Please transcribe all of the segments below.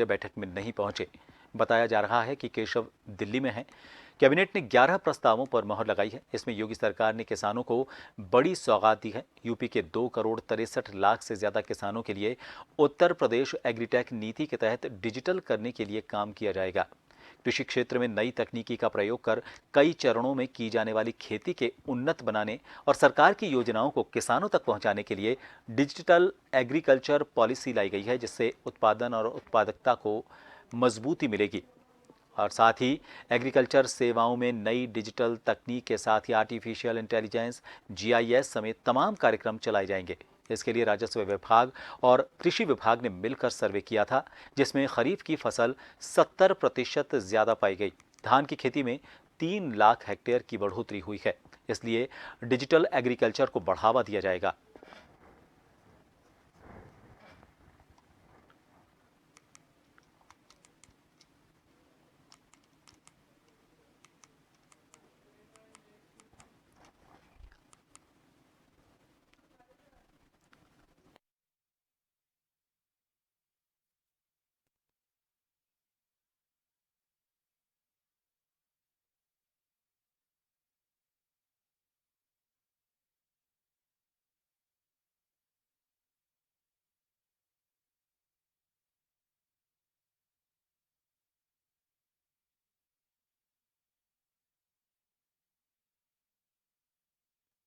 बैठक में नहीं पहुंचे। बताया जा रहा है कि केशव दिल्ली में हैं। कैबिनेट ने 11 प्रस्तावों पर मोहर लगाई है। इसमें योगी सरकार ने किसानों को बड़ी सौगात दी है। यूपी के 2,63,00,000 से ज्यादा किसानों के लिए उत्तर प्रदेश एग्रीटेक नीति के तहत डिजिटल करने के लिए काम किया जाएगा। कृषि क्षेत्र में नई तकनीकी का प्रयोग कर कई चरणों में की जाने वाली खेती के उन्नत बनाने और सरकार की योजनाओं को किसानों तक पहुंचाने के लिए डिजिटल एग्रीकल्चर पॉलिसी लाई गई है, जिससे उत्पादन और उत्पादकता को मजबूती मिलेगी। और साथ ही एग्रीकल्चर सेवाओं में नई डिजिटल तकनीक के साथ ही आर्टिफिशियल इंटेलिजेंस, जीआईएस समेत तमाम कार्यक्रम चलाए जाएंगे। इसके लिए राजस्व विभाग और कृषि विभाग ने मिलकर सर्वे किया था, जिसमें खरीफ की फसल 70% ज्यादा पाई गई। धान की खेती में 3 लाख हेक्टेयर की बढ़ोतरी हुई है। इसलिए डिजिटल एग्रीकल्चर को बढ़ावा दिया जाएगा।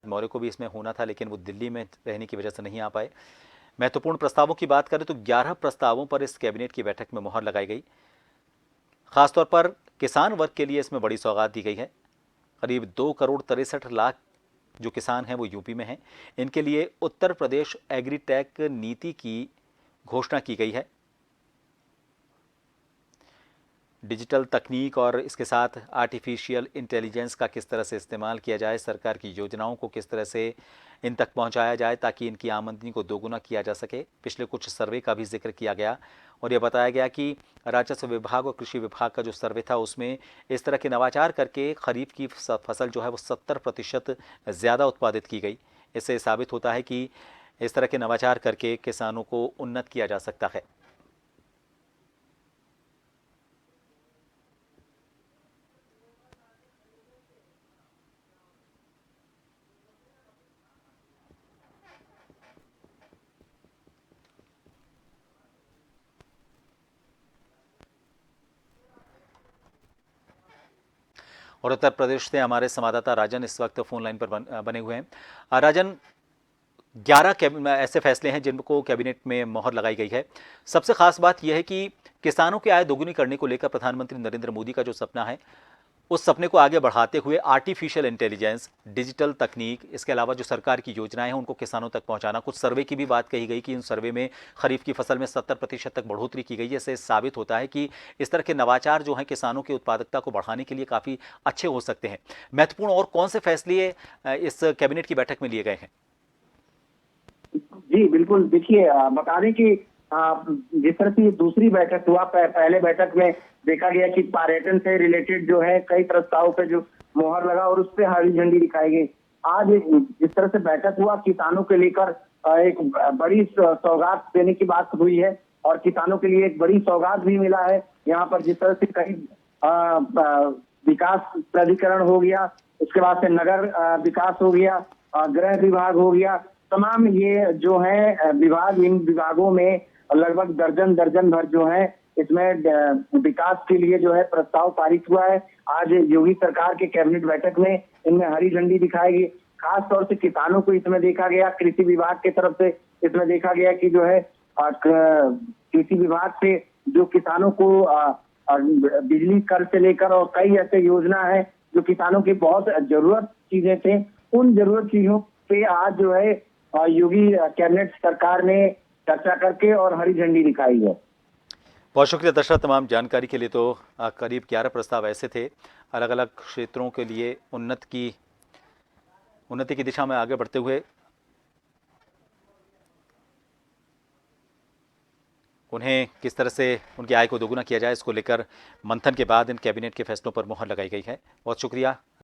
मौर्य को भी इसमें होना था, लेकिन वो दिल्ली में रहने की वजह से नहीं आ पाए। महत्वपूर्ण प्रस्तावों की बात करें तो 11 प्रस्तावों पर इस कैबिनेट की बैठक में मोहर लगाई गई। खासतौर पर किसान वर्ग के लिए इसमें बड़ी सौगात दी गई है। करीब 2,63,00,000 जो किसान हैं वो यूपी में हैं। इनके लिए उत्तर प्रदेश एग्रीटेक नीति की घोषणा की गई है। डिजिटल तकनीक और इसके साथ आर्टिफिशियल इंटेलिजेंस का किस तरह से इस्तेमाल किया जाए, सरकार की योजनाओं को किस तरह से इन तक पहुंचाया जाए ताकि इनकी आमदनी को दोगुना किया जा सके। पिछले कुछ सर्वे का भी जिक्र किया गया और यह बताया गया कि राजस्व विभाग और कृषि विभाग का जो सर्वे था उसमें इस तरह के नवाचार करके खरीफ की फसल जो है वो 70% ज़्यादा उत्पादित की गई। इससे साबित होता है कि इस तरह के नवाचार करके किसानों को उन्नत किया जा सकता है। और उत्तर प्रदेश से हमारे संवाददाता राजन इस वक्त फोन लाइन पर बने हुए हैं। राजन, 11 ऐसे फैसले हैं जिनको कैबिनेट में मोहर लगाई गई है। सबसे खास बात यह है कि किसानों की आय दोगुनी करने को लेकर प्रधानमंत्री नरेंद्र मोदी का जो सपना है, उस सपने को आगे बढ़ाते हुए आर्टिफिशियल इंटेलिजेंस, डिजिटल तकनीक, इसके अलावा जो सरकार की योजनाएं हैं उनको किसानों तक पहुंचाना। कुछ सर्वे की भी बात कही गई कि इन सर्वे में खरीफ की फसल में 70% तक बढ़ोतरी की गई है। इससे साबित होता है कि इस तरह के नवाचार जो हैं किसानों की उत्पादकता को बढ़ाने के लिए काफ़ी अच्छे हो सकते हैं। महत्वपूर्ण और कौन से फैसले इस कैबिनेट की बैठक में लिए गए हैं? जी बिल्कुल, देखिए बता दें कि जिस तरह से दूसरी बैठक हुआ, पहले बैठक में देखा गया कि पर्यटन से रिलेटेड जो है कई प्रस्तावों पे जो मोहर लगा और उस पर हरी झंडी दिखाई गई। आज जिस तरह से बैठक हुआ, किसानों के लेकर एक बड़ी सौगात देने की बात हुई है और किसानों के लिए एक बड़ी सौगात भी मिला है। यहाँ पर जिस तरह से कई विकास प्राधिकरण हो गया, उसके बाद से नगर विकास हो गया, गृह विभाग हो गया, तमाम ये जो है विभाग, इन विभागों में लगभग दर्जन भर जो है इसमें विकास के लिए जो है प्रस्ताव पारित हुआ है। आज योगी सरकार के कैबिनेट बैठक में इनमें हरी झंडी दिखाएगी। खास तौर से किसानों को इसमें देखा गया, कृषि विभाग की तरफ से इसमें देखा गया कि जो है कृषि विभाग से जो किसानों को बिजली कर से लेकर और कई ऐसे योजना है जो किसानों की बहुत जरूरत चीजें थे, उन जरूरत चीजों पे आज जो है योगी कैबिनेट सरकार ने चर्चा करके और हरी झंडी दिखाई है। बहुत शुक्रिया दशरथ, तमाम जानकारी के लिए। तो करीब 11 प्रस्ताव ऐसे थे अलग अलग क्षेत्रों के लिए उन्नति की दिशा में आगे बढ़ते हुए उन्हें किस तरह से उनकी आय को दोगुना किया जाए, इसको लेकर मंथन के बाद इन कैबिनेट के फैसलों पर मोहर लगाई गई है। बहुत शुक्रिया।